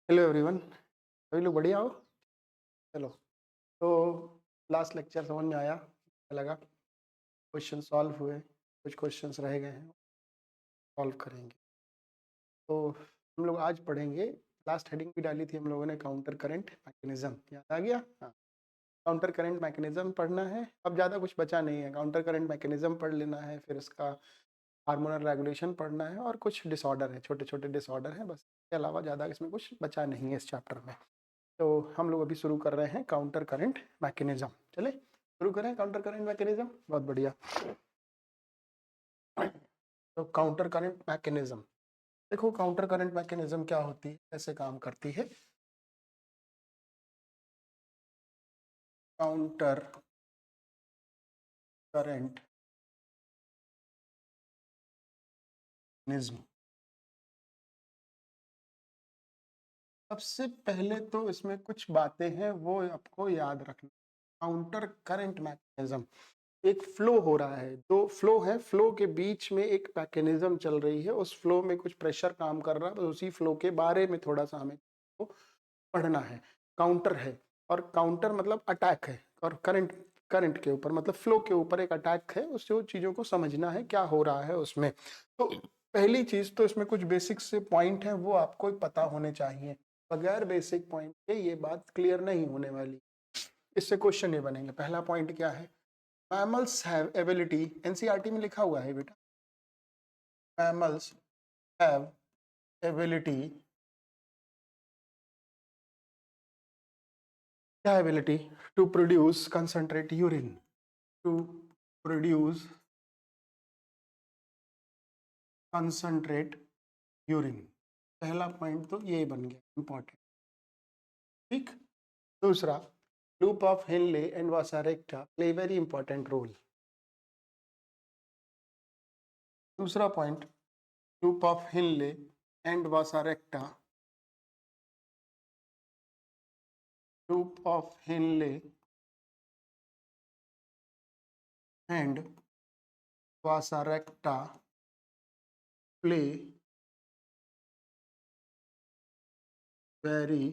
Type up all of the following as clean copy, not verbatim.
Hello everyone. सभी लोग बढ़िया हो? चलो, तो लास्ट लेक्चर समझ में आया? अच्छा लगा? क्वेश्चन सॉल्व हुए, कुछ क्वेश्चंस रह गए हैं, सॉल्व करेंगे। तो हम लोग आज पढ़ेंगे, लास्ट हेडिंग भी डाली थी हम लोगों ने, काउंटर करंट मैकेनिज्म। याद आ गया? हाँ, काउंटर करंट मैकेनिज्म पढ़ना है। अब ज़्यादा कुछ बचा नहीं है, काउंटर करंट मैकेनिज्म पढ़ लेना है, फिर उसका हार्मोनल रेगुलेशन पढ़ना है और कुछ डिसऑर्डर है, छोटे छोटे डिसऑर्डर हैं, बस इसके अलावा ज़्यादा इसमें कुछ बचा नहीं है इस चैप्टर में। तो हम लोग अभी शुरू कर रहे हैं काउंटर करंट मैकेनिज्म। चले शुरू करें काउंटर करंट मैकेनिज्म। बहुत बढ़िया। तो काउंटर करंट मैकेनिज्म, देखो काउंटर करंट मैकेनिज्म क्या होती है, कैसे काम करती है। काउंटर करंट मैकेनिज्म, सबसे पहले तो इसमें कुछ बातें हैं वो आपको याद रखना। काउंटर करंट मैकेनिज्म, एक फ्लो हो रहा है, दो फ्लो है, फ्लो के बीच में एक मैकेनिज्म चल रही है, उस फ्लो में कुछ प्रेशर काम कर रहा है, बस उसी फ्लो के बारे में थोड़ा सा हमें पढ़ना है। काउंटर है, और काउंटर मतलब अटैक है, और करंट करंट के ऊपर मतलब फ्लो के ऊपर एक अटैक है, उससे चीजों को समझना है क्या हो रहा है उसमें। तो पहली चीज तो इसमें कुछ बेसिक से पॉइंट है वो आपको पता होने चाहिए, बगैर बेसिक पॉइंट के ये बात क्लियर नहीं होने वाली, इससे क्वेश्चन नहीं बनेंगे। पहला पॉइंट क्या है? मैमल्स हैव एबिलिटी, एनसीईआरटी में लिखा हुआ है बेटा, मैमल्स हैव एबिलिटी, क्या ability? To produce concentrate urine, to produce concentrate urine. पहला पॉइंट तो ये बन गया इंपॉर्टेंट। ठीक, दूसरा, loop of Henle and vasa recta play very important role. दूसरा point, loop of Henle and vasa recta, loop of Henle and vasa recta play very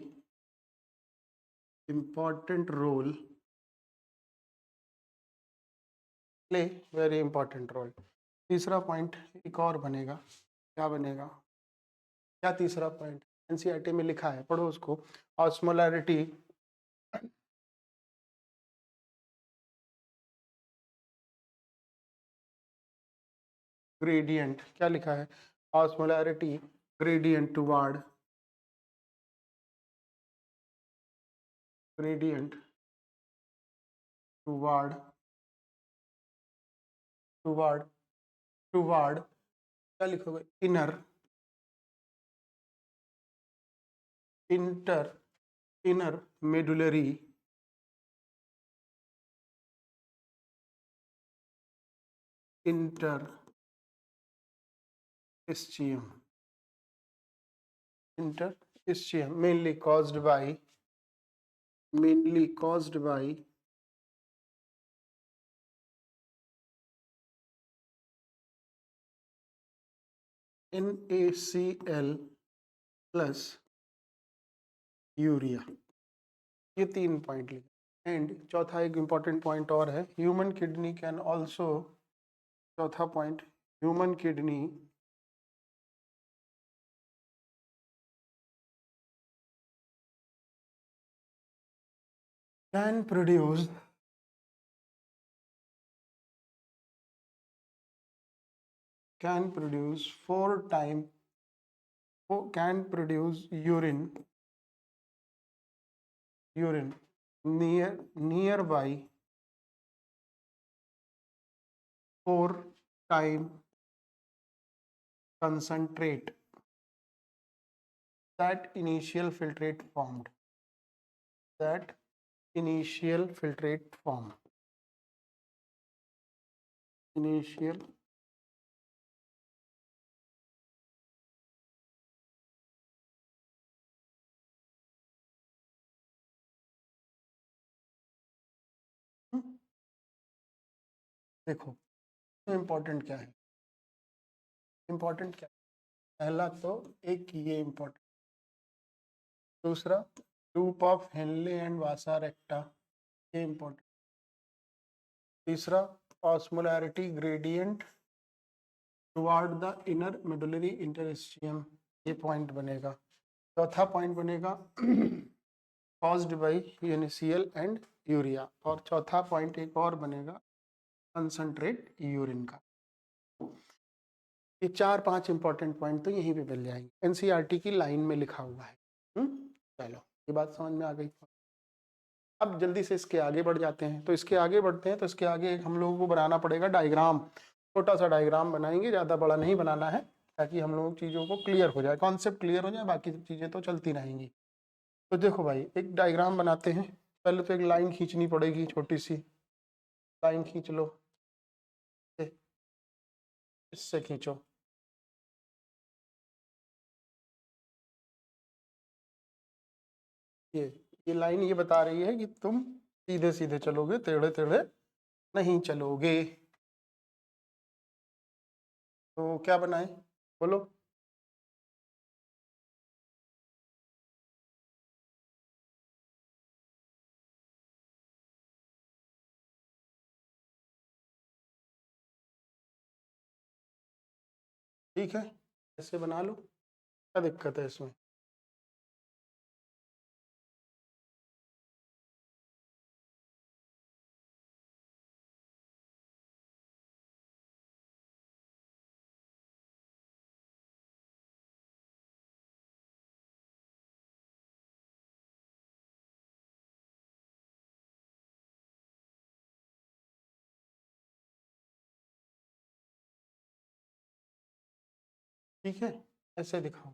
important role, play very important role. तीसरा point एक और बनेगा, क्या बनेगा? क्या तीसरा point? NCERT में लिखा है, पढ़ो उसको। ऑस्मोलैरिटी ग्रेडियंट, क्या लिखा है? Osmolarity gradient toward, gradient toward, toward toward क्या लिखोगे? Inner, inter, inner medullary, inter ischium, inter ischium, mainly caused by NaCl plus urea. ये तीन पॉइंट लिखे। एंड चौथा एक इंपॉर्टेंट पॉइंट और है, ह्यूमन किडनी कैन ऑल्सो, चौथा point, human kidney can produce, can produce 4 time, can produce urine, urine near by 4 time concentrate that initial filtrate formed, that initial filtrate form, initial देखो important क्या है, important क्या है? पहला तो एक ये इम्पोर्टेंट, दूसरा loop of Henle and vasa रेक्टा, ये इंपॉर्टेंट। तीसरा osmolarity gradient toward the inner medullary interstitium, ये पॉइंट बनेगा। चौथा पॉइंट बनेगा caused by NaCl and urea, और चौथा पॉइंट एक और बनेगा कंसंट्रेट यूरिन का। ये 4-5 इंपॉर्टेंट पॉइंट तो यहीं पे मिल जाएंगे, NCERT की लाइन में लिखा हुआ है। चलो ये बात समझ में आ गई। अब जल्दी से इसके आगे बढ़ जाते हैं। तो इसके आगे बढ़ते हैं तो इसके आगे हम लोगों को बनाना पड़ेगा डायग्राम, छोटा सा डायग्राम बनाएंगे, ज़्यादा बड़ा नहीं बनाना है, ताकि हम लोग चीज़ों को क्लियर हो जाए, कॉन्सेप्ट क्लियर हो जाए, बाकी सब चीज़ें तो चलती रहेंगी। तो देखो भाई, एक डायग्राम बनाते हैं। पहले तो एक लाइन खींचनी पड़ेगी, छोटी सी लाइन खींच लो, इससे खींचो। ये लाइन ये बता रही है कि तुम सीधे सीधे चलोगे, टेढ़े टेढ़े नहीं चलोगे। तो क्या बनाए, बोलो। ठीक है, ऐसे बना लो, क्या दिक्कत है इसमें। ठीक है, ऐसे दिखाओ।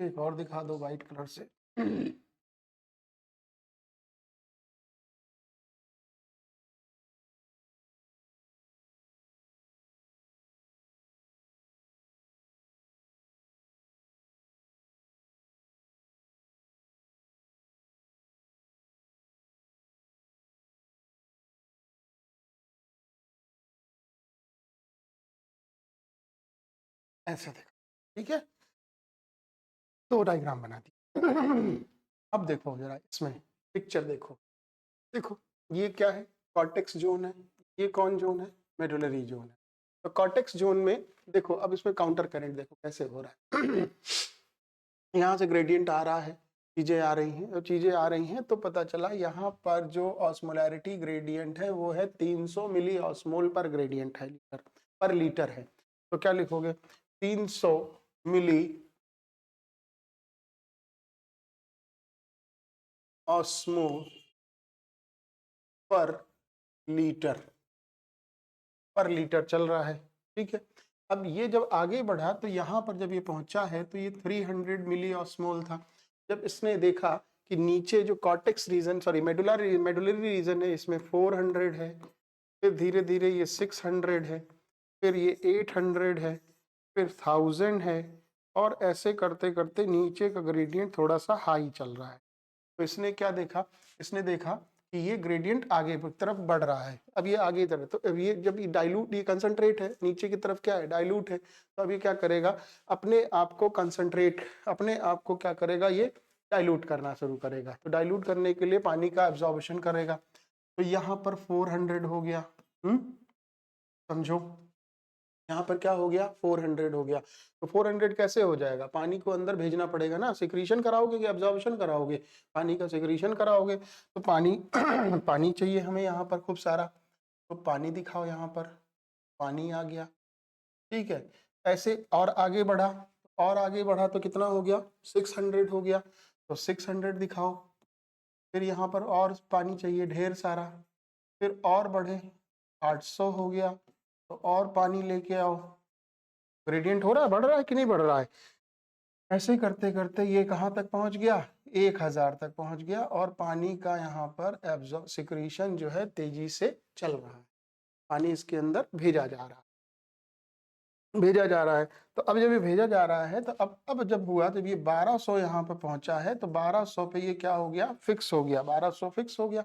एक और दिखा दो वाइट कलर से। ऐसे देखो, ठीक है। तो डायग्राम बना दी। अब देखो जरा इसमें पिक्चर देखो। देखो ये क्या है, कॉर्टेक्स जोन है। ये कौन जोन है, मेडुलरी जोन है। तो कॉर्टेक्स जोन में देखो, अब इसमें काउंटर करंट देखो कैसे हो रहा है। यहाँ से ग्रेडियंट आ रहा है, चीजें आ रही हैं, और चीजें आ रही हैं तो पता चला यहाँ पर जो ऑस्मोलैरिटी ग्रेडियंट है वो है 300 मिली ऑस्मोल पर ग्रेडियंट है, लीटर पर लीटर है। तो क्या लिखोगे, 300 मिली ऑस्मोल पर लीटर, पर लीटर चल रहा है। ठीक है, अब ये जब आगे बढ़ा तो यहाँ पर जब ये पहुंचा है तो ये 300 मिली ऑस्मोल था। जब इसने देखा कि नीचे जो cortex region, sorry medullary region है, इसमें 400 है, फिर धीरे धीरे ये 600 है, फिर ये 800 है, फिर 1000 है, और ऐसे करते करते नीचे का ग्रेडियंट थोड़ा सा हाई चल रहा है। तो इसने क्या देखा, इसने देखा कि ये ग्रेडियंट आगे की तरफ बढ़ रहा है। अब ये आगे तरफ, तो अब ये जब ये डाइल्यूट, ये कंसंट्रेट है, नीचे की तरफ क्या है, डाइल्यूट है, तो अब ये क्या करेगा, अपने आप को कंसंट्रेट, अपने आप को क्या करेगा, ये डाइल्यूट करना शुरू करेगा। तो डाइल्यूट करने के लिए पानी का एब्जॉर्प्शन करेगा। तो यहाँ पर 400 हो गया। समझो, यहाँ पर क्या हो गया, 400 हो गया। तो 400 कैसे हो जाएगा, पानी को अंदर भेजना पड़ेगा ना, सिक्रीशन कराओगे कि एब्जॉर्प्शन कराओगे, पानी का सिक्रीशन कराओगे। तो पानी पानी चाहिए हमें यहाँ पर खूब सारा, तो पानी दिखाओ यहाँ पर, पानी आ गया। ठीक है, ऐसे और आगे बढ़ा, और आगे बढ़ा तो कितना हो गया, 600 हो गया। तो 600 दिखाओ। फिर यहाँ पर और पानी चाहिए ढेर सारा, फिर और बढ़े, 800 हो गया, तो और पानी लेके आओ। ग्रेडियंट हो रहा है, बढ़ रहा है कि नहीं बढ़ रहा है। ऐसे करते करते ये कहाँ तक पहुंच गया, 1000 तक पहुंच गया, और पानी का यहाँ पर सिक्रीशन जो है तेजी से चल रहा है, पानी इसके अंदर भेजा जा रहा है। भेजा जा रहा है। तो अब जब ये भेजा जा रहा है तो अब जब हुआ, जब ये 1200 यहाँ पे पहुंचा है तो 1200 पे ये क्या हो गया, फिक्स हो गया, 1200 फिक्स हो गया।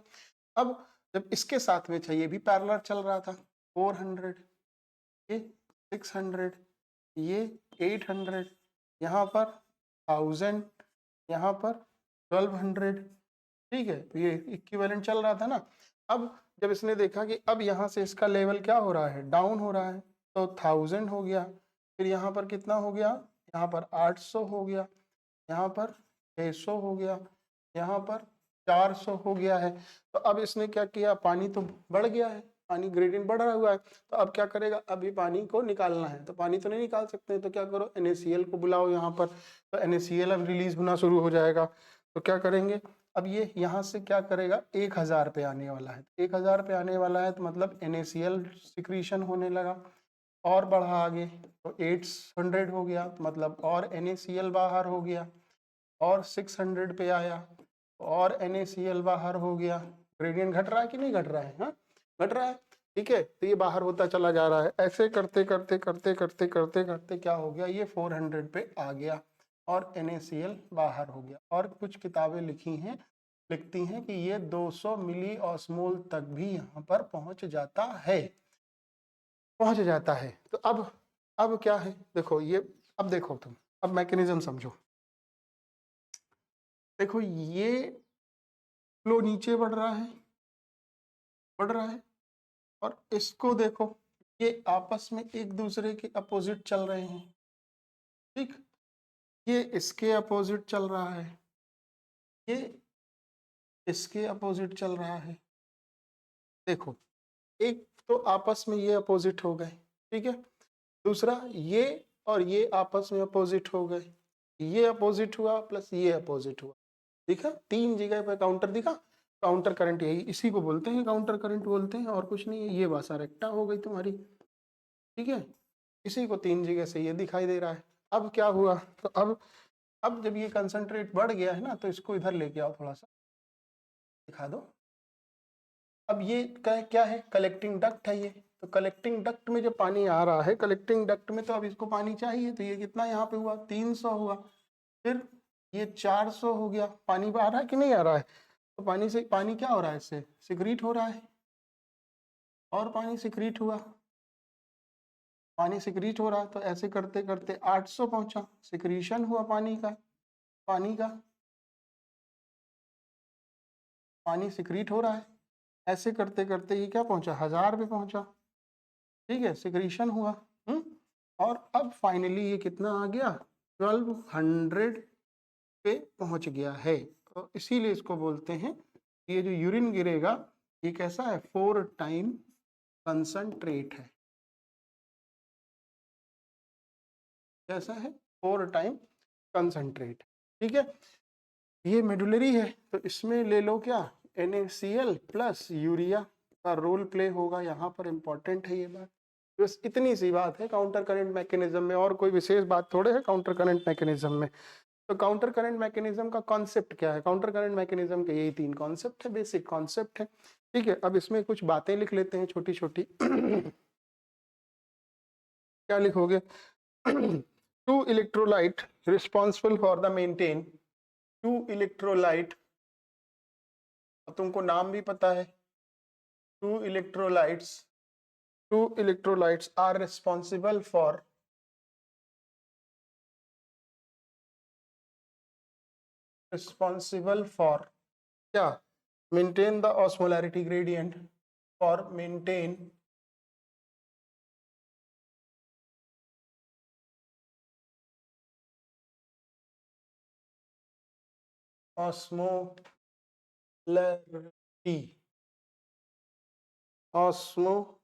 अब जब इसके साथ में चाहिए भी पैरेलल चल रहा था, 400, ये 600, ये 800, यहाँ पर 1000, यहाँ पर 1200, ठीक है। तो ये इक्विवेलेंट चल रहा था ना। अब जब इसने देखा कि अब यहाँ से इसका लेवल क्या हो रहा है, डाउन हो रहा है, तो 1000 हो गया, फिर यहाँ पर कितना हो गया, यहाँ पर 800 हो गया, यहाँ पर 600 हो गया, यहाँ पर 400 हो गया है। तो अब इसने क्या किया, पानी तो बढ़ गया है, पानी ग्रेडियंट बढ़ रहा हुआ है, तो अब क्या करेगा, अभी पानी को निकालना है, तो पानी तो नहीं निकाल सकते, तो क्या करो, NaCl को बुलाओ यहाँ पर, तो NaCl अब रिलीज होना शुरू हो जाएगा। तो क्या करेंगे, अब ये यहाँ से क्या करेगा, 1000 पे आने वाला है, 1000 पे आने वाला है तो मतलब NaCl सिक्रीशन होने लगा, और बढ़ा आगे तो 800 हो गया, मतलब और NaCl बाहर हो गया, और 600 पे आया और NaCl बाहर हो गया। ग्रेडियंट घट रहा है कि नहीं घट रहा है, हाँ घट रहा है, ठीक है। तो ये बाहर होता चला जा रहा है, ऐसे करते करते करते करते करते करते क्या हो गया, ये 400 पे आ गया और NaCl बाहर हो गया। और कुछ किताबें लिखती हैं कि ये 200 मिली ऑस्मोल तक भी यहाँ पर पहुंच जाता है, पहुंच जाता है। तो अब क्या है, देखो ये, अब देखो तुम, अब मैकेनिज्म समझो। देखो ये फ्लो नीचे बढ़ रहा है, बढ़ रहा है, और इसको देखो, ये आपस में एक दूसरे के अपोजिट चल रहे हैं, ठीक। ये इसके अपोजिट चल रहा है, ये इसके अपोजिट चल रहा है। देखो एक तो आपस में ये अपोजिट हो गए, ठीक है। दूसरा ये और ये आपस में अपोजिट हो गए, ये अपोजिट हुआ प्लस ये अपोजिट हुआ, दिखा, 3 जगह पर काउंटर दिखा। काउंटर करंट, यही इसी को बोलते हैं, काउंटर करंट बोलते हैं, और कुछ नहीं है। ये बासा रेक्टा हो गई तुम्हारी, ठीक है। इसी को 3 जगह से ये दिखाई दे रहा है। अब क्या हुआ, तो अब जब ये कंसंट्रेट बढ़ गया है ना, तो इसको इधर लेके आओ, थोड़ा सा दिखा दो। अब ये क्या है, कलेक्टिंग डक्ट है ये। तो कलेक्टिंग डक्ट में जो पानी आ रहा है, कलेक्टिंग डक्ट में तो अब इसको पानी चाहिए, तो ये कितना यहाँ पे हुआ, 300 हुआ, फिर ये 400 हो गया। पानी आ रहा है कि नहीं आ रहा है, तो पानी क्या हो रहा है, इससे सिक्रीट हो रहा है, और पानी सिक्रीट हुआ, पानी सिक्रीट हो रहा है। तो ऐसे करते करते 800 पहुंचा, सिक्रीशन हुआ पानी का, पानी का पानी सिक्रीट हो रहा है। ऐसे करते करते ये क्या पहुंचा, 1000 पे पहुंचा, ठीक है, सिक्रीशन हुआ। और अब फाइनली ये कितना आ गया, 1200 पे पहुंच गया है। तो इसीलिए इसको बोलते हैं, ये जो यूरिन गिरेगा ये कैसा है, 4 टाइम कंसंट्रेट है। कैसा है, 4 टाइम कंसंट्रेट, ठीक है। ये मेडुलरी है, तो इसमें ले लो क्या, NaCl प्लस यूरिया का रोल प्ले होगा यहाँ पर, इंपॉर्टेंट है ये बात। बस इतनी सी बात है काउंटर करंट मैकेनिज्म में, और कोई विशेष बात थोड़े है काउंटर करंट मैकेनिज्म में। तो काउंटर करंट मैकेनिज्म का कॉन्सेप्ट क्या है, काउंटर करंट मैकेनिज्म के यही 3 कॉन्सेप्ट है, बेसिक कॉन्सेप्ट है, ठीक है। अब इसमें कुछ बातें लिख लेते हैं छोटी छोटी। क्या लिखोगे, two electrolyte responsible for the maintain, two electrolyte, तुमको नाम भी पता है, two electrolytes are responsible for क्या, maintain the osmolarity gradient, for maintain osmolarity, osmolarity,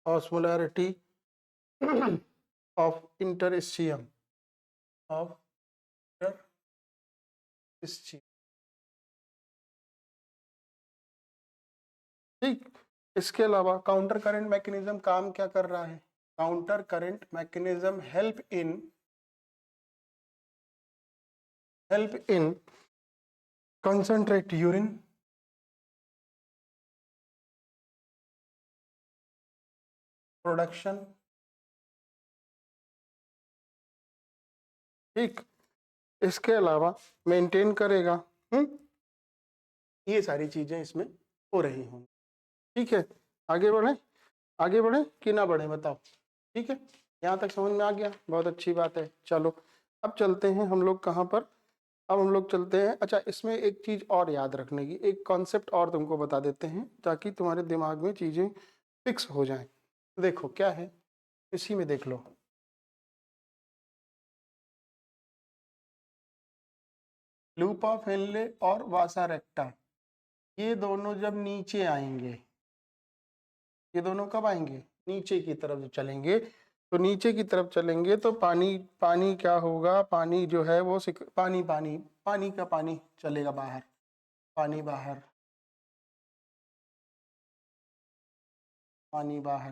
osmolarity of interstitium, of interstitium, ठीक। इसके अलावा काउंटर करंट मैकेनिज्म काम क्या कर रहा है, counter current mechanism help in concentrate urine, production, ठीक, इसके अलावा मेंटेन करेगा। ये सारी चीजें इसमें हो रही होंगी। ठीक है, आगे बढ़े, आगे बढ़े कि ना बढ़े बताओ। ठीक है, यहाँ तक समझ में आ गया, बहुत अच्छी बात है। चलो अब चलते हैं हम लोग कहाँ पर, अब हम लोग चलते हैं, अच्छा इसमें एक चीज और याद रखने की, एक कॉन्सेप्ट और तुमको बता देते हैं ताकि तुम्हारे दिमाग में चीजें फिक्स हो जाएं। देखो क्या है, इसी में देख लो, लूप ऑफ हेनले और वासा रेक्टा, ये दोनों जब नीचे आएंगे, ये दोनों कब आएंगे, नीचे की तरफ चलेंगे, तो नीचे की तरफ चलेंगे तो पानी, पानी क्या होगा, पानी जो है वो पानी पानी पानी का पानी चलेगा बाहर, पानी बाहर, पानी बाहर,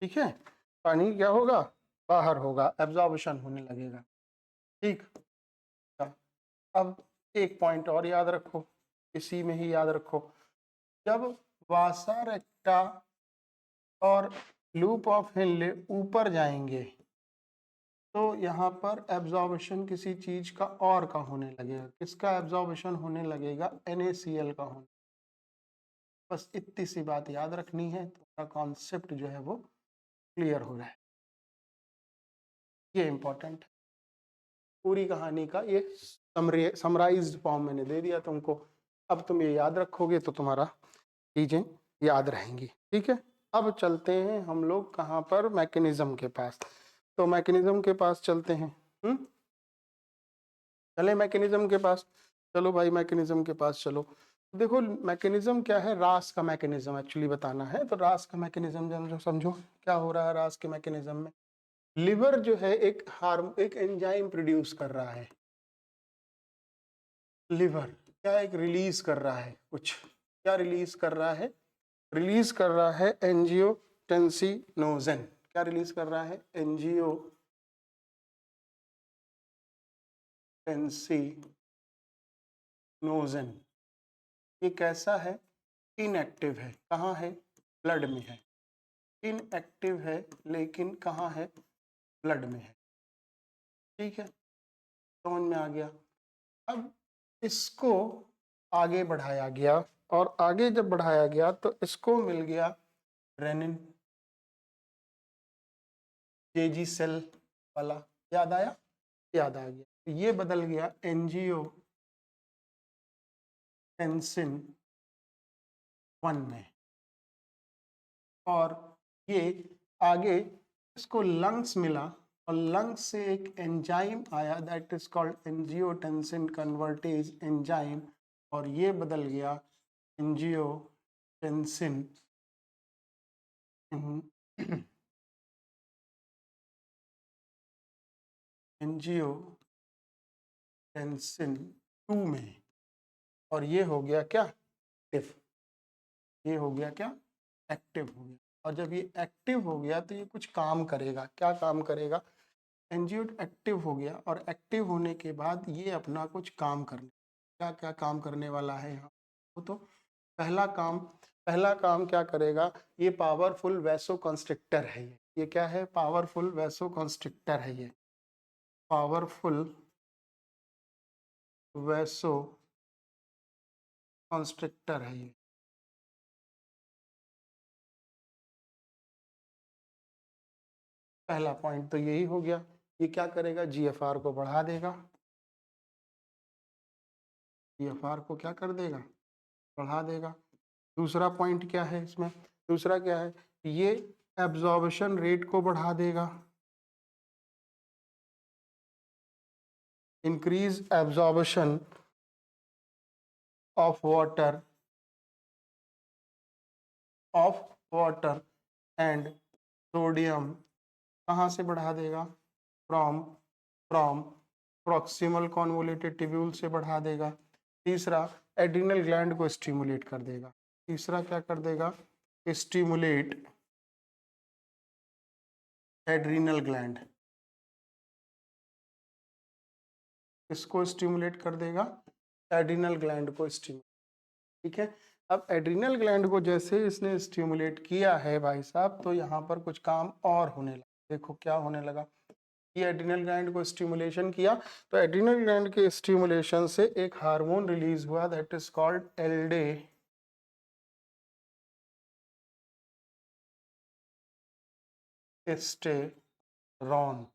ठीक है, पानी क्या होगा, बाहर होगा, एब्जॉर्प्शन होने लगेगा। ठीक, अब एक पॉइंट और याद रखो, इसी में ही याद रखो, जब वासा रेक्टा और लूप ऑफ हेनले ऊपर जाएंगे तो यहाँ पर एब्जॉर्प्शन किसी चीज का और का होने लगेगा, किसका एब्जॉर्प्शन होने लगेगा, NaCl का होने। बस इतनी सी बात याद रखनी है, तो कॉन्सेप्ट जो है वो क्लियर हो रहा है, ये इंपॉर्टेंट है। पूरी कहानी का ये समराइज्ड फॉर्म मैंने दे दिया तुमको, अब तुम ये याद रखोगे तो तुम्हारा चीजें याद रहेंगी। ठीक है, अब चलते हैं हम लोग कहाँ पर, मैकेनिज्म के पास, तो मैकेनिज्म के पास चलते हैं। चले मैकेनिज्म के पास, चलो भाई मैकेनिज्म के पास चलो। देखो मैकेनिज्म क्या है, रास का मैकेनिज्म एक्चुअली बताना है, तो रास का मैकेनिज्म समझो क्या हो रहा है रास के मैकेनिज्म में। लिवर जो है एक एंजाइम प्रोड्यूस कर रहा है, लिवर क्या एक रिलीज कर रहा है, कुछ क्या रिलीज कर रहा है, रिलीज कर रहा है एंजियोटेंसिनोजेन, क्या रिलीज कर रहा है, एंजियोटेंसिनोजेन। ये कैसा है, इनएक्टिव है, कहाँ है, ब्लड में है, इनएक्टिव है लेकिन कहाँ है, ब्लड में है। ठीक है, समझ में आ गया। अब इसको आगे बढ़ाया गया, और आगे जब बढ़ाया गया तो इसको मिल गया रेनिन, जेजी सेल वाला, याद आया, याद आ गया, ये बदल गया एंजियोटेंसिन 1 में, और ये आगे इसको लंग्स मिला, और लंग्स से एक एंजाइम आया that is called angiotensin convertase enzyme, और ये बदल गया एंजियोटेंसिन एंजियोटेंसिन 2 में, और ये हो गया क्या, एक्टिव, ये हो गया क्या, एक्टिव हो गया। और जब ये एक्टिव हो गया तो ये कुछ काम करेगा, क्या काम करेगा, एंजियो एक्टिव हो गया, और एक्टिव होने के बाद ये अपना कुछ काम करने, क्या क्या काम करने वाला है यहाँ, वो तो पहला काम क्या करेगा, ये पावरफुल वैसो कंस्ट्रिक्टर है, ये क्या है, पावरफुल वैसो कंस्ट्रिक्टर है, ये पावरफुल वैसो कंस्ट्रिक्टर है ये। पहला पॉइंट तो यही हो गया, ये क्या करेगा, GFR को बढ़ा देगा, GFR को क्या कर देगा, बढ़ा देगा। दूसरा पॉइंट क्या है इसमें, दूसरा क्या है, ये एब्जॉर्प्शन रेट को बढ़ा देगा, increase absorption of water and sodium, कहाँ से बढ़ा देगा, from from proximal convoluted tubule से बढ़ा देगा। तीसरा एड्रिनल ग्लैंड को स्टिमुलेट कर देगा, तीसरा क्या कर देगा, स्टिमुलेट एड्रिनल ग्लैंड, इसको स्टिमुलेट कर देगा, एड्रिनल ग्लैंड को स्टिमुलेट। ठीक है, अब एड्रिनल ग्लैंड को जैसे इसने स्टिमुलेट किया है भाई साहब, तो यहाँ पर कुछ काम और होने लगा। देखो क्या होने लगा, ये एड्रिनल ग्लैंड को स्टिमुलेशन किया, तो एड्रिनल ग्लैंड के स्टिमुलेशन से एक हार्मोन रिलीज हुआ, दैट इज कॉल्ड एल्डोस्टेरॉन।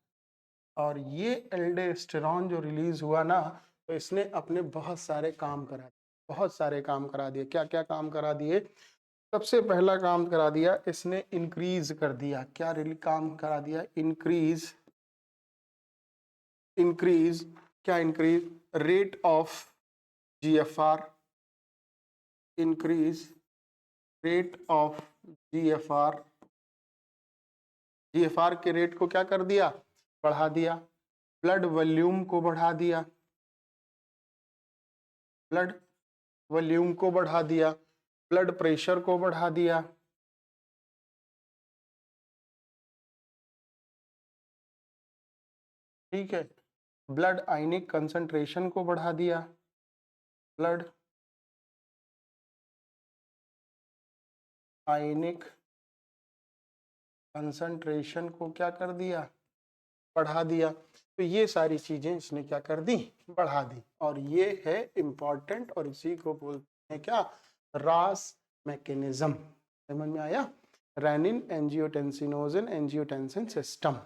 और ये एल्डोस्टेरॉन जो रिलीज हुआ ना, तो इसने अपने बहुत सारे काम करा दिए, बहुत सारे काम करा दिए। क्या क्या काम करा दिए? सबसे पहला काम करा दिया इसने, इंक्रीज कर दिया। क्या रिली काम करा दिया? इंक्रीज, इंक्रीज क्या? Increase rate of GFR, increase rate of GFR. GFR के रेट को क्या कर दिया? बढ़ा दिया। ब्लड वॉल्यूम को बढ़ा दिया, ब्लड वॉल्यूम को बढ़ा दिया, ब्लड प्रेशर को बढ़ा दिया। ठीक है, ब्लड आयनिक कंसंट्रेशन को बढ़ा दिया, ब्लड आयनिक कंसंट्रेशन को क्या कर दिया? बढ़ा दिया। तो ये सारी चीजें इसने क्या कर दी? बढ़ा दी। और ये है इंपॉर्टेंट, और इसी को बोलते हैं क्या? रास मैकेनिज्म। समझ में आया? Renin angiotensinogen angiotensin system.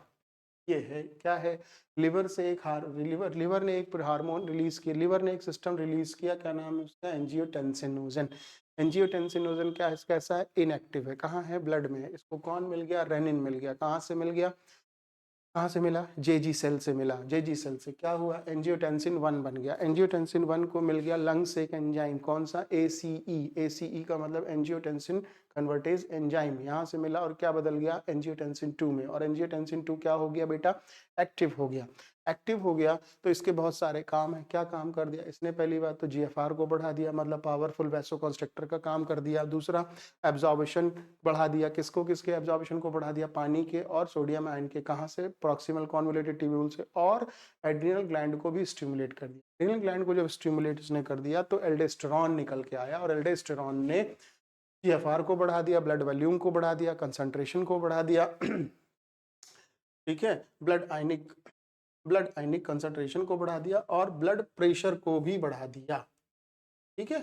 ये है क्या है? लिवर से एक लिवर ने एक हार्मोन रिलीज किया, लिवर ने एक सिस्टम रिलीज किया, क्या नाम है उसका? एंजियोटेंसिनोजन। एंजियोटेंसिनोजन क्या है? कैसा है? इनएक्टिव है। कहाँ है? ब्लड में है। इसको कौन मिल गया? रेनिन मिल गया। कहाँ से मिल गया? कहाँ से मिला? जेजी सेल से मिला। जेजी सेल से क्या हुआ? एंजियोटेंसिन 1 बन गया। एंजियोटेंसिन 1 को मिल गया लंग से एक एंजाइम, कौन सा? एसीई। एसीई का मतलब एंजियोटेंसिन कन्वर्टेज एंजाइम, यहाँ से मिला और क्या बदल गया? एंजियोटेंसिन 2 में। और एंजियोटेंसिन 2 क्या हो गया बेटा? एक्टिव हो गया। एक्टिव हो गया तो इसके बहुत सारे काम है। क्या काम कर दिया इसने? पहली बात तो जीएफआर को बढ़ा दिया, मतलब पावरफुल वैसोकंस्ट्रिक्टर का काम कर दिया। दूसरा, एब्जॉर्बेशन बढ़ा दिया। किसको? किसके एब्जॉर्बेशन को बढ़ा दिया? पानी के और सोडियम आयन के। कहाँ से? प्रॉक्सिमल कॉन्वोल्यूटेड ट्यूब्यूल से। और एड्रिनल ग्लैंड को भी स्टिमुलेट कर दिया। एड्रिनल ग्लैंड को जब स्टिमुलेट इसने कर दिया तो एल्डोस्टेरॉन निकल के आया, और एल्डोस्टेरॉन ने जीएफआर को बढ़ा दिया, ब्लड वॉल्यूम को बढ़ा दिया, कंसंट्रेशन को बढ़ा दिया। ठीक है, ब्लड आयनिक कंसंट्रेशन को बढ़ा दिया, और ब्लड प्रेशर को भी बढ़ा दिया। ठीक है,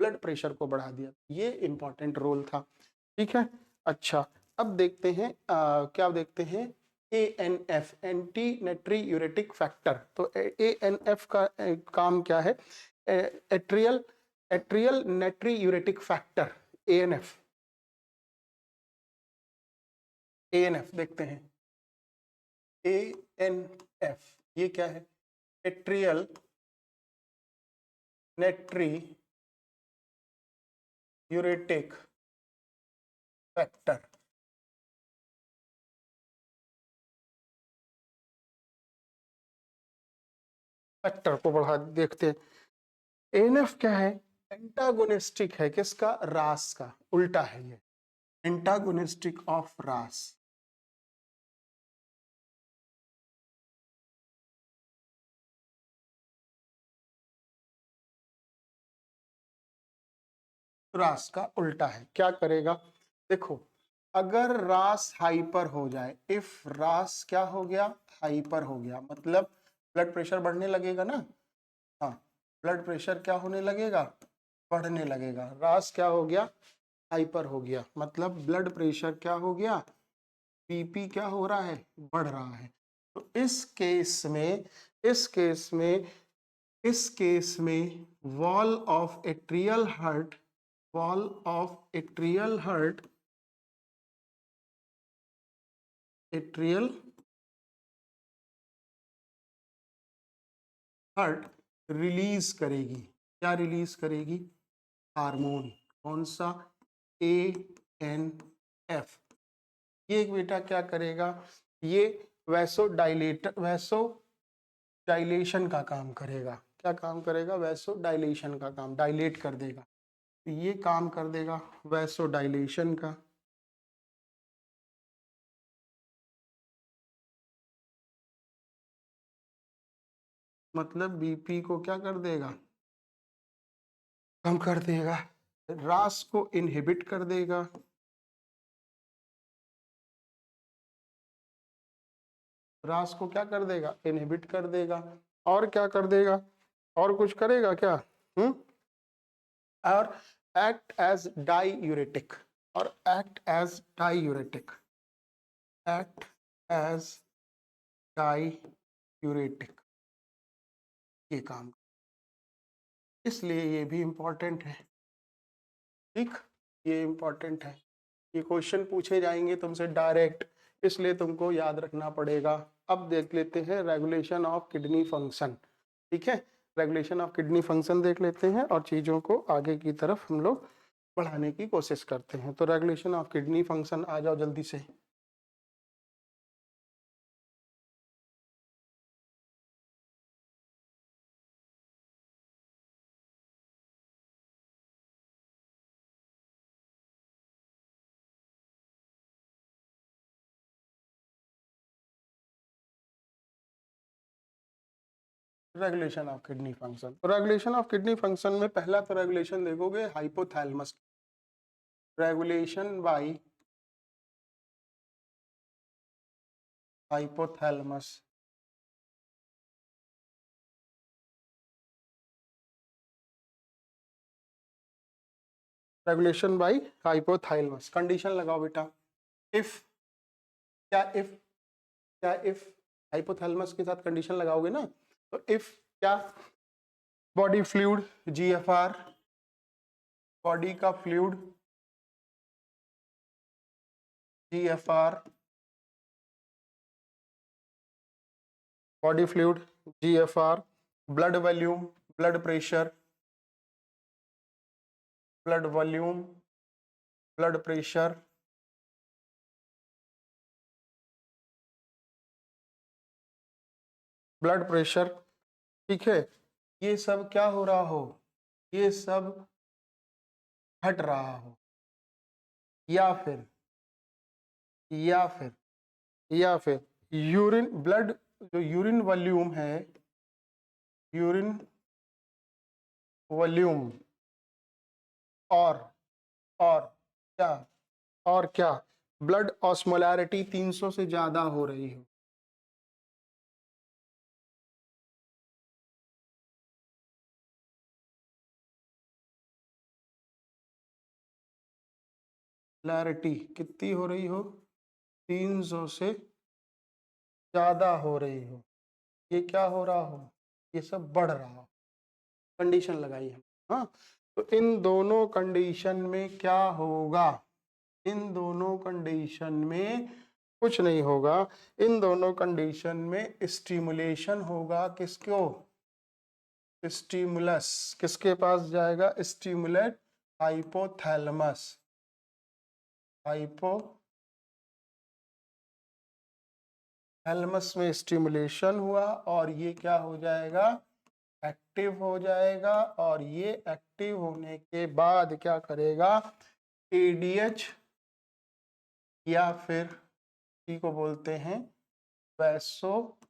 ब्लड प्रेशर को बढ़ा दिया। ये इंपॉर्टेंट रोल था। ठीक है, अच्छा अब देखते हैं क्या देखते हैं? ANF, anti natriuretic factor. तो ANF का काम क्या है? Atrial atrial natriuretic factor, ANF। ANF देखते हैं, ANF ये क्या है? Atrial natriuretic factor. Factor को बढ़ा देखते हैं। ANF क्या है? एंटागोनिस्टिक है। किसका? रास का। उल्टा है ये, एंटागोनिस्टिक ऑफ रास। रास का उल्टा है। क्या करेगा? देखो, अगर रास हाइपर हो जाए, इफ रास क्या हो गया? हाइपर हो गया, मतलब ब्लड प्रेशर बढ़ने लगेगा ना। हाँ, ब्लड प्रेशर क्या होने लगेगा? बढ़ने लगेगा। रास क्या हो गया? हाइपर हो गया, मतलब ब्लड प्रेशर क्या हो गया? बीपी क्या हो रहा है? बढ़ रहा है। तो इस केस में, इस केस में इस केस में wall of atrial heart, wall of atrial heart, atrial heart release करेगी। क्या रिलीज करेगी? हार्मोन। कौन सा? ANF। ये बेटा क्या करेगा? ये वैसो डायलेशन का काम करेगा। क्या काम करेगा? वैसो डायलेशन का काम, डायलेट कर देगा। तो ये काम कर देगा वैसो डायलेशन का। मतलब बीपी को क्या कर देगा, कम कर देगा, रास को इनहिबिट कर देगा, रास को क्या कर देगा, इनहिबिट कर देगा। और क्या कर देगा, और कुछ करेगा क्या? और एक्ट एज डाईयूरेटिक, और act as diuretic, act as diuretic, ये काम, इसलिए ये भी इंपॉर्टेंट है। ठीक, ये इंपॉर्टेंट है, ये क्वेश्चन पूछे जाएंगे तुमसे डायरेक्ट, इसलिए तुमको याद रखना पड़ेगा। अब देख लेते हैं रेगुलेशन ऑफ किडनी फंक्शन। ठीक है, रेगुलेशन ऑफ किडनी फंक्शन देख लेते हैं और चीज़ों को आगे की तरफ हम लोग बढ़ाने की कोशिश करते हैं। तो रेगुलेशन ऑफ किडनी फंक्शन, आ जाओ जल्दी से। रेगुलेशन ऑफ किडनी फंक्शन, तो रेगुलेशन ऑफ किडनी फंक्शन में पहला तो रेगुलेशन देखोगे hypothalamus, regulation bye hypothalamus, regulation bye hypothalamus. Condition लगाओ बेटा, इफ, क्या इफ, क्या इफ हाइपोथैलेमस के साथ कंडीशन लगाओगे ना, तो इफ क्या, बॉडी फ्लूइड जीएफआर, बॉडी का fluid GFR, body fluid GFR, blood volume, blood pressure, blood volume, blood pressure, blood pressure, ठीक है, ये सब क्या हो रहा हो, ये सब घट रहा हो, या फिर, या फिर, या फिर यूरिन, ब्लड, जो यूरिन वॉल्यूम है, यूरिन वॉल्यूम, और क्या, और क्या, ब्लड ऑस्मोलैरिटी 300 से ज्यादा हो रही हो, लैरिटी कितनी हो रही हो, 300 से ज्यादा हो रही हो, ये क्या हो रहा हो, ये सब बढ़ रहा हो, कंडीशन लगाई हम। हाँ, तो इन दोनों कंडीशन में क्या होगा, इन दोनों कंडीशन में कुछ नहीं होगा, इन दोनों कंडीशन में स्टिमुलेशन होगा, किसको, स्टिमुलस, किसके पास जाएगा, स्टिमुलेट हाइपोथैलेमस, हाइपोथैलेमस में स्टिमुलेशन हुआ और ये क्या हो जाएगा, एक्टिव हो जाएगा, और ये एक्टिव होने के बाद क्या करेगा, एडीएच या फिर इसी को बोलते हैं वैसोप्रेसिन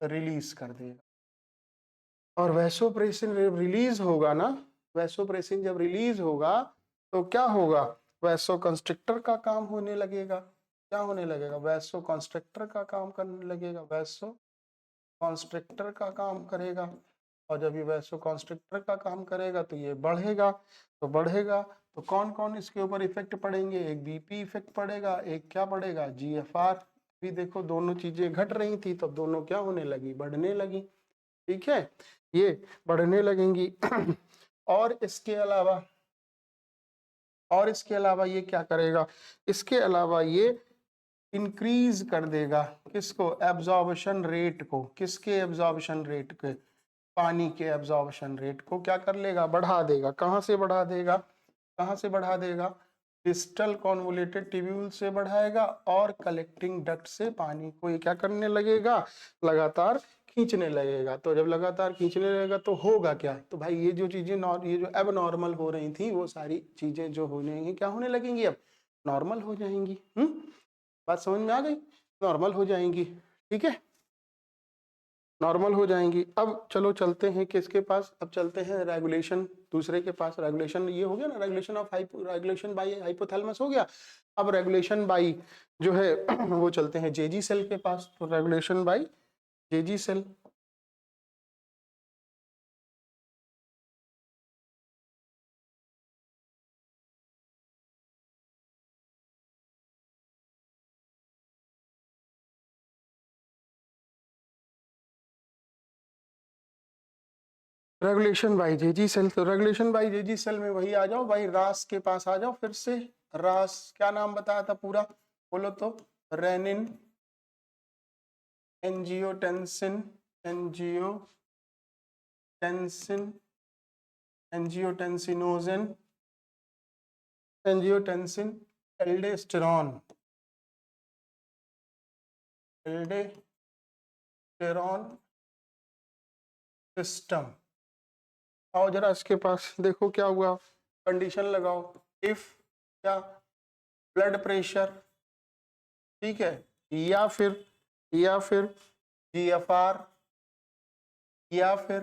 रिलीज कर देगा, और वैसोप्रेसिन रिलीज होगा ना, वैसोप्रेसिन जब रिलीज होगा तो क्या होगा, वैसो कंस्ट्रिक्टर का काम होने लगेगा, क्या होने लगेगा, वैसो कंस्ट्रिक्टर का काम करने लगेगा, वैसो कॉन्स्ट्रिक्टर का काम करेगा, और जब ये वैसो कॉन्स्ट्रिक्टर का काम करेगा तो ये बढ़ेगा, तो बढ़ेगा तो कौन कौन इसके ऊपर इफेक्ट पड़ेंगे, एक बीपी इफेक्ट पड़ेगा, एक क्या पड़ेगा, जीएफआर। भी देखो दोनों चीजें घट रही थी, तब दोनों क्या होने लगी, बढ़ने लगी, ठीक है, ये बढ़ने लगेंगी। और इसके अलावा, और इसके अलावा ये क्या करेगा, इसके अलावा ये इंक्रीज कर देगा किसको, एब्जॉर्प्शन रेट को, किसके एब्जॉर्प्शन रेट के, पानी के एब्जॉर्प्शन रेट को क्या कर लेगा, बढ़ा देगा, कहाँ से बढ़ा देगा, कहाँ से बढ़ा देगा, डिस्टल कॉन्वोल्यूटेड ट्यूब्यूल से बढ़ाएगा, और कलेक्टिंग डक्ट से पानी को ये क्या करने लगेगा, लगातार खींचने लगेगा। तो जब लगातार खींचने लगेगा तो होगा क्या, तो भाई ये जो चीजें ये जो अब नॉर्मल हो रही थी वो सारी चीजें जो होने क्या होने लगेंगी, अब नॉर्मल हो जाएंगी। बात समझ में आ गई, नॉर्मल हो जाएंगी, ठीक है। नॉर्मल हो जाएंगी। अब चलो चलते हैं किसके पास, अब चलते हैं रेगुलेशन दूसरे के पास। रेगुलेशन ये हो गया ना, regulation of regulation bye hypothalamus हो गया। अब रेगुलेशन बाय जो है वो चलते हैं जेजी सेल के पास। तो regulation by JG cell, regulation by JG cell. तो रेगुलेशन बाय जेजी सेल में वही आ जाओ भाई, रास के पास आ जाओ फिर से। रास क्या नाम बताया था पूरा, बोलो तो। Renin, angiotensin, angiotensin, angiotensinogen, angiotensin, aldosterone, aldosterone system. आओ जरा इसके पास, देखो क्या हुआ, कंडीशन लगाओ। इफ क्या, ब्लड प्रेशर, ठीक है, या फिर जीएफआर, या फिर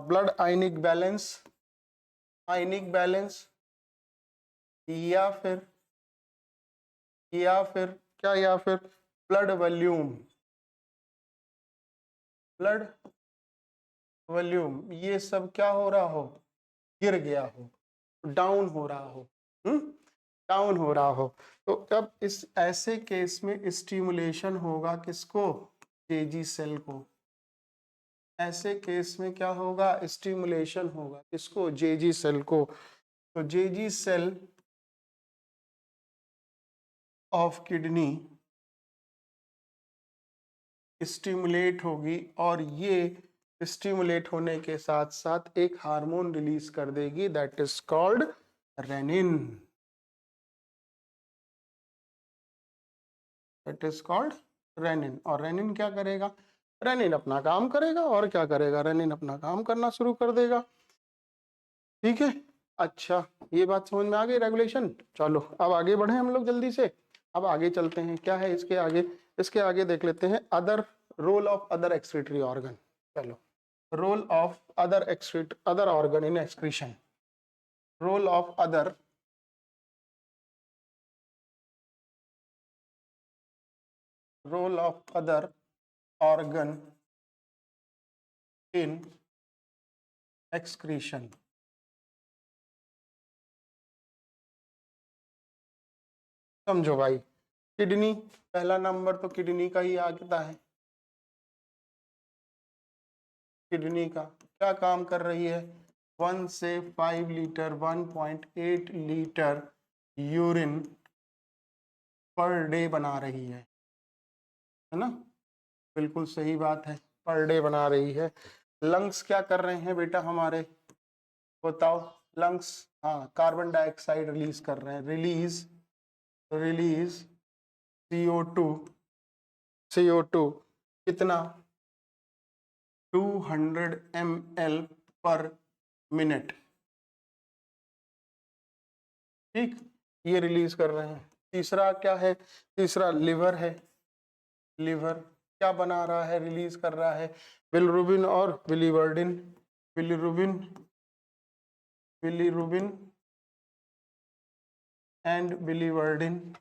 ब्लड आयनिक बैलेंस, या फिर क्या, या फिर ब्लड वॉल्यूम, ये सब क्या हो रहा हो, गिर गया हो, डाउन हो रहा हो, डाउन हो रहा हो। तो अब इस ऐसे केस में स्टिमुलेशन होगा किसको, जेजी सेल को। ऐसे केस में क्या होगा, स्टिमुलेशन होगा किसको, जेजी सेल को। तो JG cell of kidney stimulate होगी, और ये स्टिमुलेट होने के साथ साथ एक हार्मोन रिलीज कर देगी, that is called renin. That is called renin. और रेनिन क्या करेगा, रेनिन अपना काम करेगा, और क्या करेगा, रेनिन अपना काम करना शुरू कर देगा। ठीक है, अच्छा ये बात समझ में आ गई रेगुलेशन। चलो अब आगे बढ़े हम लोग जल्दी से। अब आगे चलते हैं, क्या है इसके आगे, इसके आगे देख लेते हैं other, role of other excretory organ. चलो, role of other organ in excretion, role of other organ in excretion. समझो भाई, किडनी, पहला नंबर तो किडनी का ही आता है। किडनी का क्या काम कर रही है, 1 से 5 litre 1.8 litre urine per day बना रही है ना, बिल्कुल सही बात है, पर डे बना रही है। लंग्स क्या कर रहे हैं बेटा हमारे, बताओ। लंग्स, हाँ, कार्बन डाइऑक्साइड रिलीज कर रहे हैं, रिलीज CO2 कितना, 200 ml पर मिनट, ठीक, ये रिलीज कर रहे हैं। तीसरा क्या है, तीसरा लिवर है। लिवर क्या बना रहा है, रिलीज कर रहा है, बिलिरुबिन और बिलीवर्डिन, बिलिरुबिन एंड बिलीवर्डिन।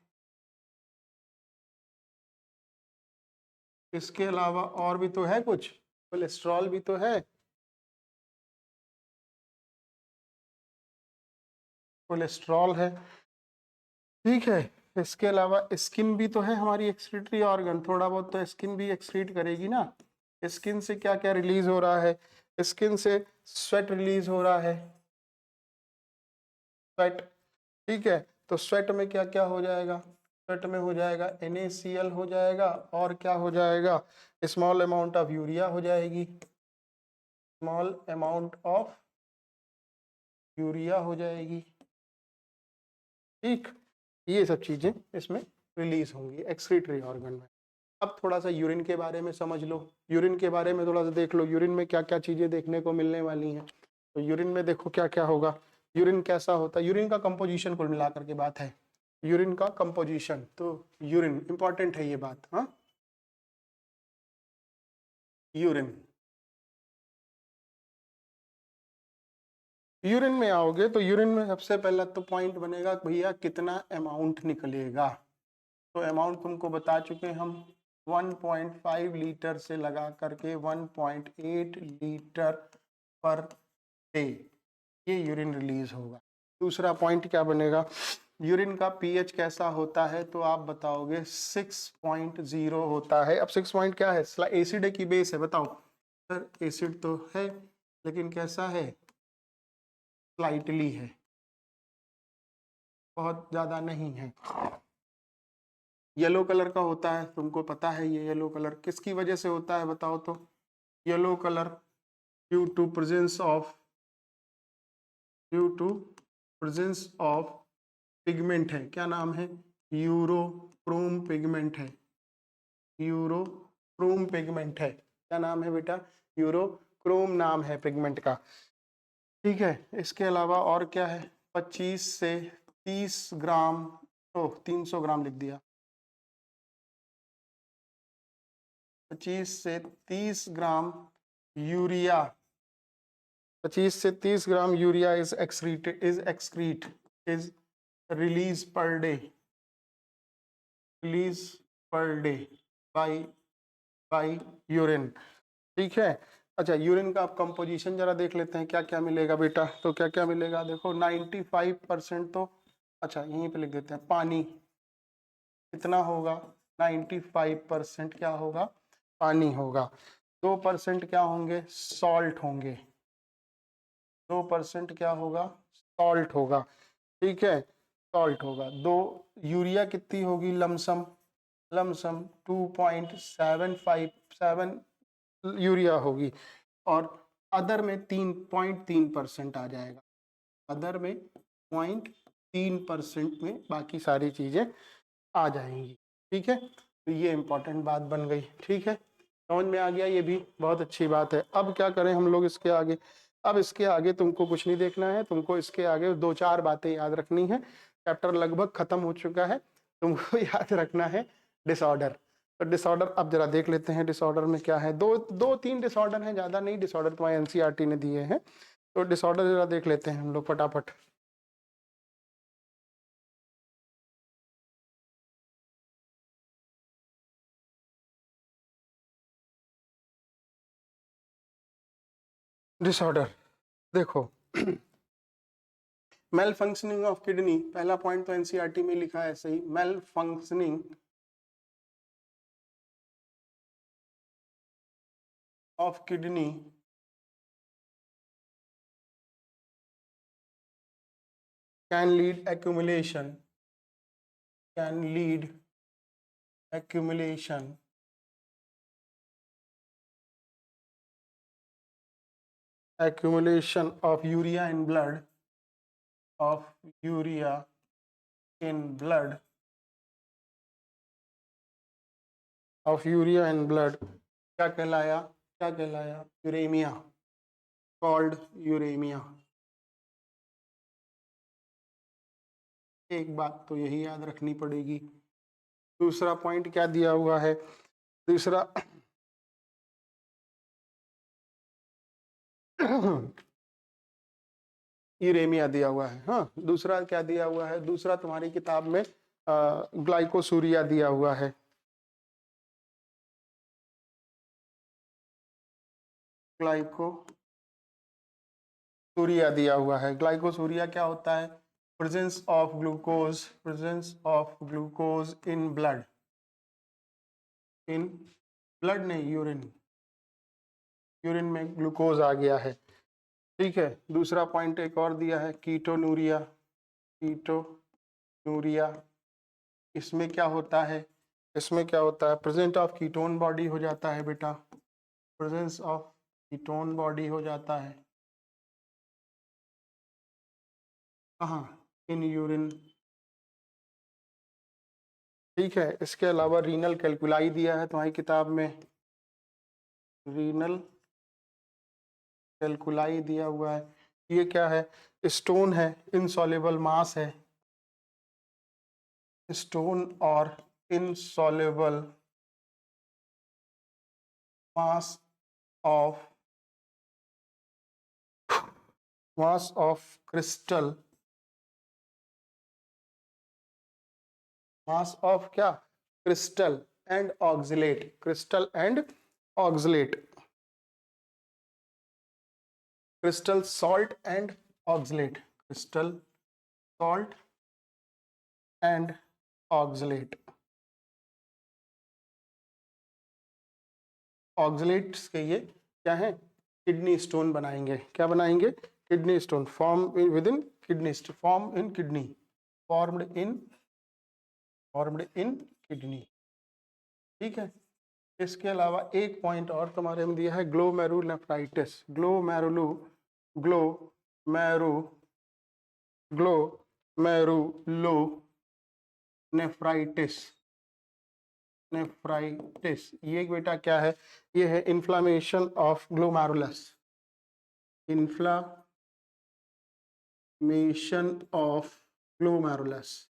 इसके अलावा और भी तो है कुछ, कोलेस्ट्रॉल भी तो है, कोलेस्ट्रॉल है, ठीक है। इसके अलावा स्किन भी तो है हमारी एक्सक्रीटरी ऑर्गन, थोड़ा बहुत तो स्किन भी एक्सक्रीट करेगी ना। स्किन से क्या क्या रिलीज हो रहा है, स्किन से स्वेट रिलीज हो रहा है, स्वेट, ठीक है। तो स्वेट में क्या क्या हो जाएगा, स्वेट में हो जाएगा NaCl हो जाएगा, और क्या हो जाएगा, स्मॉल अमाउंट ऑफ यूरिया हो जाएगी, स्मॉल अमाउंट ऑफ यूरिया हो जाएगी, ठीक। ये सब चीजें इसमें रिलीज होंगी एक्सक्रीटरी ऑर्गन में। अब थोड़ा सा यूरिन के बारे में समझ लो, यूरिन के बारे में थोड़ा सा देख लो, यूरिन में क्या क्या चीजें देखने को मिलने वाली हैं। तो यूरिन में देखो क्या क्या होगा, यूरिन कैसा होता है, यूरिन का कंपोजिशन कुल मिलाकर के बात है, यूरिन का कंपोजिशन। तो यूरिन इंपॉर्टेंट है ये बात, हाँ। यूरिन। यूरिन में आओगे तो यूरिन में सबसे पहला तो पॉइंट बनेगा भैया कितना अमाउंट निकलेगा। तो अमाउंट तुमको बता चुके हम 1.5 लीटर से लगा करके 1.8 लीटर पर डे ये यूरिन रिलीज होगा। दूसरा पॉइंट क्या बनेगा, यूरिन का पीएच कैसा होता है, तो आप बताओगे 6.0 होता है। अब 6 पॉइंट क्या है, एसिड है कि बेस है, बताओ सर। एसिड तो है लेकिन कैसा है, स्लाइटली है, बहुत ज्यादा नहीं है। येलो कलर का होता है, तुमको पता है ये येलो कलर किसकी वजह से होता है बताओ तो। Yellow colour due to presence of pigment है, क्या नाम है, यूरोक्रोम पिगमेंट है। यूरोक्रोम पिगमेंट है, क्या नाम है बेटा, यूरोक्रोम नाम है पिगमेंट का। ठीक है, इसके अलावा और क्या है, 25 से 30 ग्राम, 300 ग्राम लिख दिया, 25 से 30 ग्राम यूरिया, 25 से 30 gram urea is release per day, by urine. ठीक है, अच्छा यूरिन का आप कंपोजिशन जरा देख लेते हैं क्या क्या मिलेगा बेटा। तो क्या क्या मिलेगा देखो, 95% तो, अच्छा यहीं पे लिख देते हैं, पानी कितना होगा, 95% क्या होगा, पानी होगा। 2% क्या होंगे, सॉल्ट होंगे, 2% क्या होगा, सॉल्ट होगा। ठीक है, सॉल्ट होगा। दो यूरिया कितनी होगी, लमसम 2.757 यूरिया होगी। और अदर में 3.3% आ जाएगा, अदर में 0.3% में बाकी सारी चीजें आ जाएंगी। ठीक है, तो ये इंपॉर्टेंट बात बन गई। ठीक है, समझ में आ गया, ये भी बहुत अच्छी बात है। अब क्या करें हम लोग इसके आगे, अब इसके आगे तुमको कुछ नहीं देखना है, तुमको इसके आगे 2-4 बातें याद रखनी है। चैप्टर लगभग खत्म हो चुका है, तुमको याद रखना है डिसऑर्डर। तो डिसऑर्डर अब जरा देख लेते हैं, डिसऑर्डर में क्या है, 2-3 डिसऑर्डर हैं, ज्यादा नहीं डिसऑर्डर, तुम्हारे एनसीईआरटी ने दिए हैं। तो डिसऑर्डर जरा देख लेते हैं हम लोग फटाफट। डिसऑर्डर देखो, मेल फंक्शनिंग ऑफ किडनी, पहला पॉइंट तो एनसीईआरटी में लिखा है सही, malfunctioning of kidney can lead accumulation of urea in blood, of urea in blood, of urea in blood, क्या कहलाया, क्या कहलाया, यूरेमिया, कॉल्ड यूरेमिया। एक बात तो यही याद रखनी पड़ेगी। दूसरा पॉइंट क्या दिया हुआ है, दूसरा यूरेमिया दिया हुआ है। हाँ, दूसरा क्या दिया हुआ है, दूसरा तुम्हारी किताब में ग्लाइकोसूरिया दिया हुआ है। ग्लाइकोसूरिया दिया हुआ है। ग्लाइकोसूरिया क्या होता है, presence of glucose in blood, in blood नहीं, यूरिन, यूरिन में ग्लूकोज आ गया है। ठीक है, दूसरा पॉइंट एक और दिया है, कीटोनूरिया, कीटोनूरिया, इसमें क्या होता है, इसमें क्या होता है, प्रेजेंट ऑफ कीटोन बॉडी हो जाता है बेटा, प्रेजेंस ऑफ कीटोन बॉडी हो जाता है कहाँ, इन यूरिन। ठीक है, इसके अलावा रीनल कैलकुलाई दिया है तुम्हारी किताब में, रीनल कैलकुलाई दिया हुआ है। ये क्या है, स्टोन है, इनसॉल्युबल मास है, स्टोन और insoluble mass of crystal, mass of क्या, crystal and oxalate, crystal and oxalate, crystal salt and oxalate, crystal salt and oxalate. Oxalates के ये क्या है, किडनी स्टोन बनाएंगे, क्या बनाएंगे, kidney stone, form with in kidney, form in kidney, formed in kidney, ठीक है। इसके अलावा एक पॉइंट और तुम्हारे में दिया है, ग्लोमेरुलोनेफ्राइटिस, ग्लोमेरुलोनेफ्राइटिस, नेफ्राइटिस, ये बेटा क्या है, ये है inflammation of glomerulus, inflammation of glomerulus,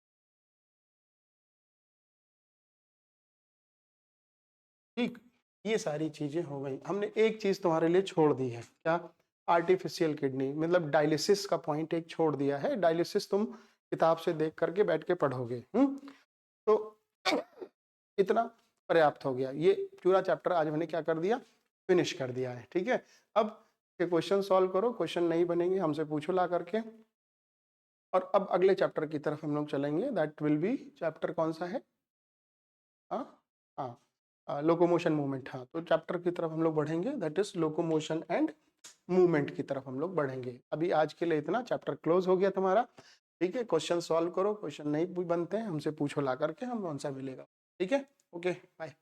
ठीक। ये सारी चीजें हो गई। हमने एक चीज तुम्हारे लिए छोड़ दी है, क्या, आर्टिफिशियल किडनी, मतलब डायलिसिस का पॉइंट एक छोड़ दिया है। डायलिसिस तुम किताब से देख करके बैठ के पढ़ोगे। तो इतना पर्याप्त हो गया, ये पूरा चैप्टर आज मैंने क्या कर दिया, फिनिश कर दिया है, ठीक है। अब ये क्वेश्चन सॉल्व करो, क्वेश्चन नहीं बनेंगे हमसे पूछो ला करके। और अब अगले चैप्टर की तरफ हम लोग चलेंगे, दैट विल बी चैप्टर कौन सा है, लोकोमोशन मूवमेंट। हाँ, तो चैप्टर की तरफ हम लोग बढ़ेंगे, that is locomotion and movement की तरफ हम लोग बढ़ेंगे। अभी आज के लिए इतना, चैप्टर क्लोज हो गया तुम्हारा, ठीक है। क्वेश्चन सॉल्व करो, क्वेश्चन नहीं बनते हैं हमसे पूछो ला करके, हम कौन सा मिलेगा, ठीक है। Okay bye.